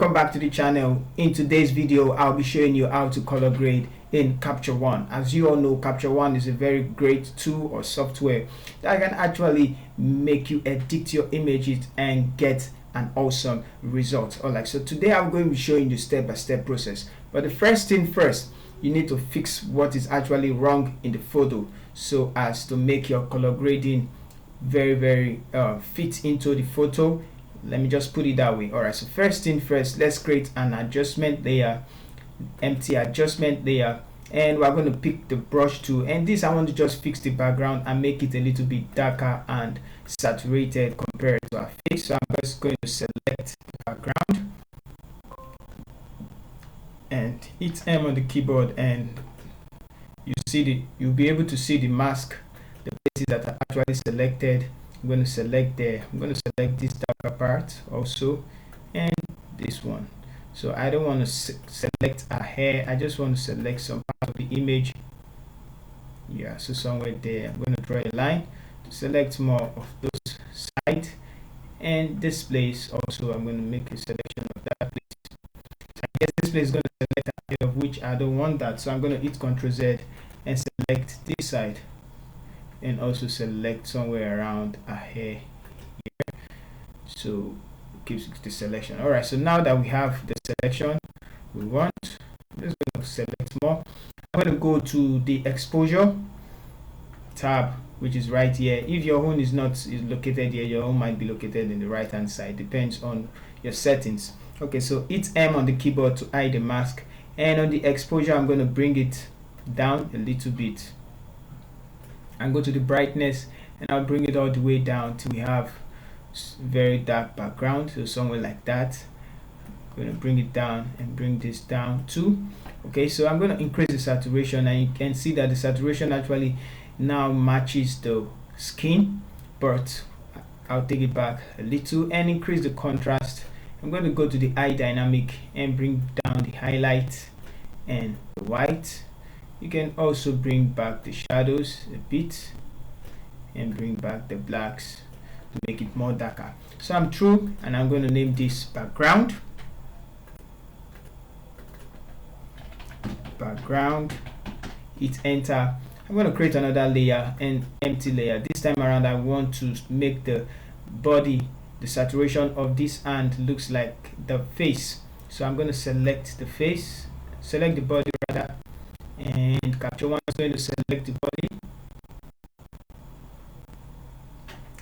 welcome back to the channel. In today's video I'll be showing you how to color grade in Capture One. As you all know, Capture One is a very great tool or software that can actually make you edit your images and get an awesome result. Alright, so today I'm going to be showing you step-by-step process, but the first thing first, you need to fix what is actually wrong in the photo so as to make your color grading very fit into the photo. Let me just put it that way. Alright, so first thing first, let's create an adjustment layer, empty adjustment layer, and we're going to pick the brush tool, and this I want to just fix the background and make it a little bit darker and saturated compared to our face. So I'm just going to select the background and hit M on the keyboard, and you'll be able to see the mask, the places that are actually selected. I'm going to select there. I'm going to select this darker part also, and this one. So I don't want to select a hair, I just want to select some part of the image. Yeah, so somewhere there I'm going to draw a line to select more of those sides, and this place also I'm going to make a selection of that place. I guess this place is going to select a hair, of which I don't want that, so I'm going to hit Ctrl Z and select this side, and also select somewhere around a hair here, so it gives the selection. Alright, so now that we have the selection we want, I'm just going to select more. I'm going to go to the exposure tab, which is right here. If your own is located here, your own might be located in the right hand side, depends on your settings. Okay, so hit M on the keyboard to hide the mask, and on the exposure I'm going to bring it down a little bit and go to the brightness, and I'll bring it all the way down till we have very dark background, so somewhere like that. I'm going to bring it down and bring this down too. Okay, so I'm going to increase the saturation, and you can see that the saturation actually now matches the skin, but I'll take it back a little and increase the contrast. I'm going to go to the eye dynamic and bring down the highlight and the white. You can also bring back the shadows a bit and bring back the blacks to make it more darker. So I'm through, and I'm going to name this background. Hit enter. I'm going to create another layer, an empty layer. This time around I want to make the body, the saturation of this hand looks like the face. So I'm going to select the face, select the body rather, and Capture One is going to select the body,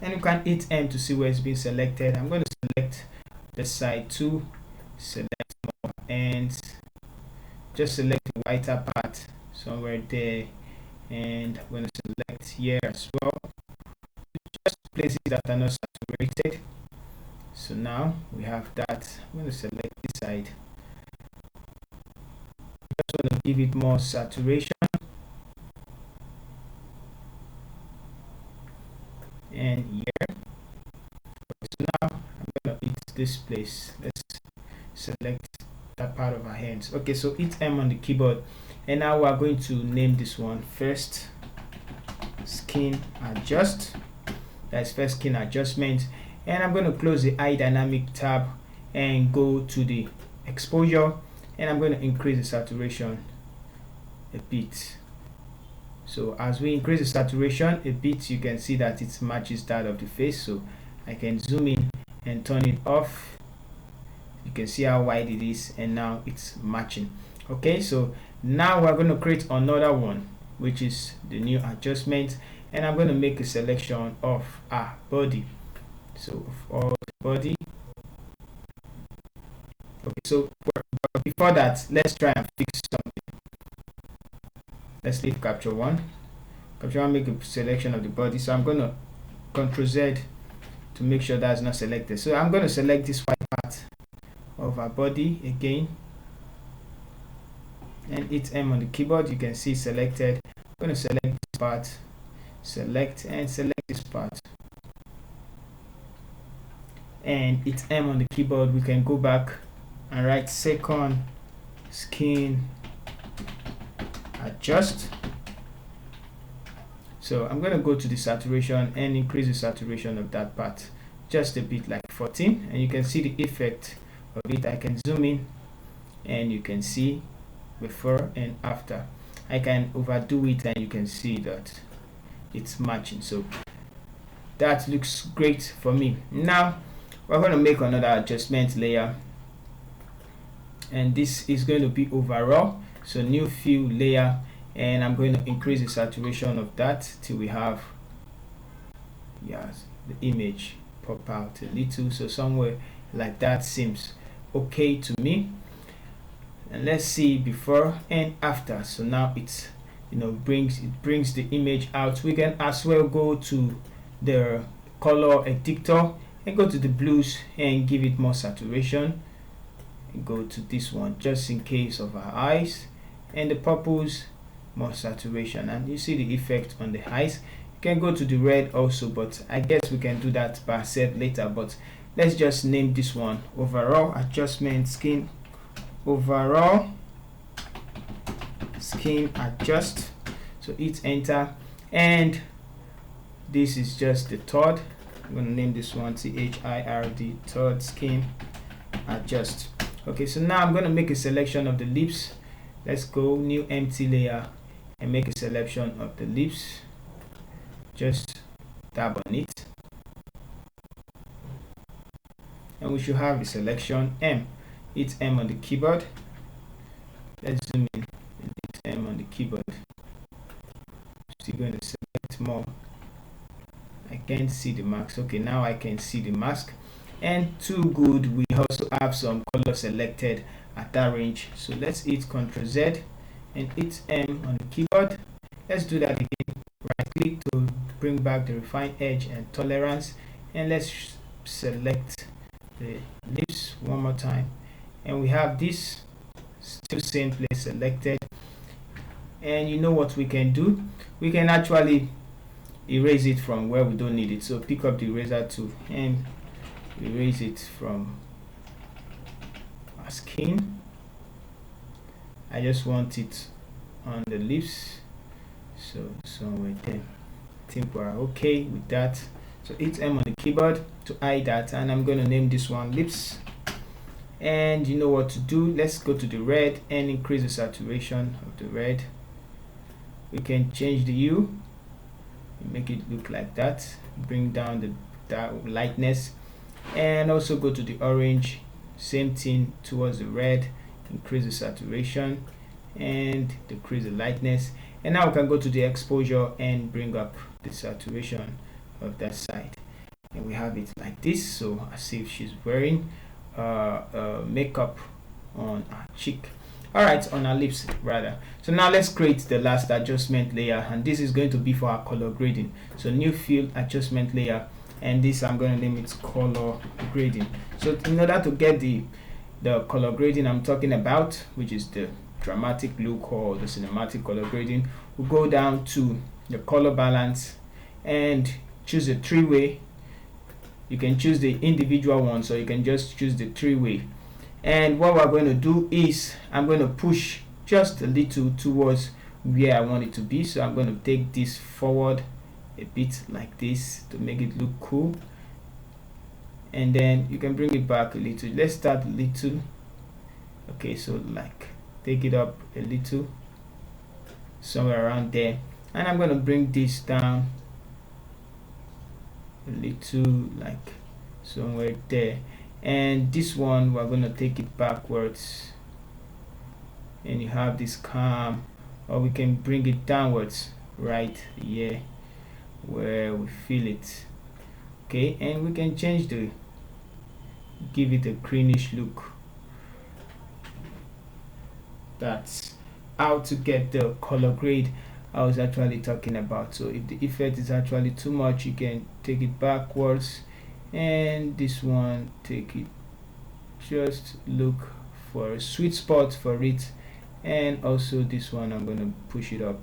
and you can hit M to see where it's been selected. I'm going to select the side too, select more, and just select the whiter part somewhere there, and I'm going to select here as well, just places that are not saturated. So now we have that. I'm going to select this side, just want to give it more saturation, and here. So now I'm going to hit this place. Let's select that part of our hands. Okay, so hit M on the keyboard, and now we are going to name this one first skin adjust. That's first skin adjustment, and I'm going to close the eye dynamic tab and go to the exposure, and I'm going to increase the saturation a bit. So as we increase the saturation a bit, you can see that it matches that of the face, so I can zoom in and turn it off. You can see how wide it is, and now it's matching. Okay, so now we're going to create another one, which is the new adjustment, and I'm going to make a selection of our body. So of all the body. Okay, so but before that, let's try and fix something. Let's leave Capture One. Capture One, make a selection of the body. So I'm going to Ctrl Z to make sure that's not selected. So I'm going to select this white part of our body again, and hit M on the keyboard. You can see selected. I'm going to select this part, select, and select this part, and hit M on the keyboard. We can go back and write second skin adjust. So I'm going to go to the saturation and increase the saturation of that part just a bit, like 14, and you can see the effect of it. I can zoom in and you can see before and after. I can overdo it and you can see that it's matching. So that looks great for me. Now we're going to make another adjustment layer, and this is going to be overall. So new fill layer, and I'm going to increase the saturation of that till we have, yes, the image pop out a little. So somewhere like that seems okay to me. And let's see before and after. So now it's, brings the image out. We can as well go to the color editor and go to the blues and give it more saturation, and go to this one just in case of our eyes, and the purples, more saturation, and you see the effect on the eyes. You can go to the red also, but I guess we can do that by ourselves later. But let's just name this one overall adjustment skin, overall skin adjust. So hit enter, and this is just the third. I'm going to name this one THIRD, third skin adjust. Okay, so now I'm going to make a selection of the lips. Let's go new empty layer and make a selection of the lips. Just tap on it, and we should have a selection M. Hit M on the keyboard. Let's zoom in and hit M on the keyboard. Still going to select more. I can't see the mask. Okay, now I can see the mask. And too good, we also have some color selected at that range. So let's hit Ctrl Z and hit M on the keyboard. Let's do that again. Right click to bring back the refine edge and tolerance, and let's select the lips one more time, and we have this still same place selected. And you know what we can do? We can actually erase it from where we don't need it. So pick up the eraser tool and erase it from our skin. I just want it on the lips, so somewhere there. I think we're okay with that. So hit M on the keyboard to hide that, and I'm going to name this one lips. And you know what to do. Let's go to the red and increase the saturation of the red. We can change the hue, make it look like that, bring down the lightness, and also go to the orange, same thing towards the red, increase the saturation and decrease the lightness. And now we can go to the exposure and bring up the saturation of that side, and we have it like this. So as if she's wearing makeup on her cheek, all right, on our lips rather. So now let's create the last adjustment layer, and this is going to be for our color grading. So new field adjustment layer, and this I'm going to name it color grading. So in order to get the color grading I'm talking about, which is the dramatic look or the cinematic color grading, we'll go down to the color balance and choose a three-way. You can choose the individual one, so you can just choose the three-way. And what we're going to do is I'm going to push just a little towards where I want it to be. So I'm going to take this forward a bit like this to make it look cool, and then you can bring it back a little. Let's start a little. Okay, so like take it up a little, somewhere around there, and I'm going to bring this down a little, like somewhere there. And this one we're going to take it backwards, and you have this calm, or we can bring it downwards right here where we feel it. Okay, and we can change give it a greenish look. That's how to get the color grade I was actually talking about. So if the effect is actually too much, you can take it backwards, and this one take it, just look for a sweet spot for it. And also this one I'm going to push it up,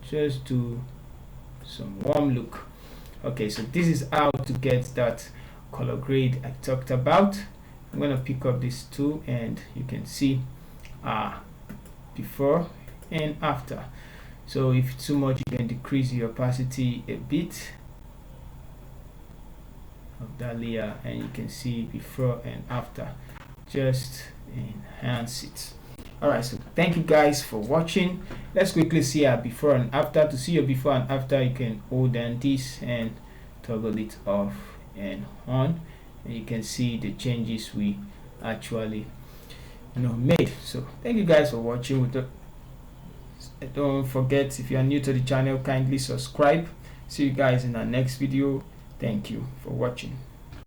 just do some warm look. Okay, so this is how to get that color grade I talked about. I'm going to pick up this tool, and you can see before and after. So if it's too much, you can decrease the opacity a bit. of that layer, and you can see before and after. Just enhance it. Alright, so thank you guys for watching. Let's quickly see our before and after. To see your before and after, you can hold down this and toggle it off and on, and you can see the changes we actually made. So thank you guys for watching. Don't forget, if you are new to the channel, kindly subscribe. See you guys in our next video. Thank you for watching.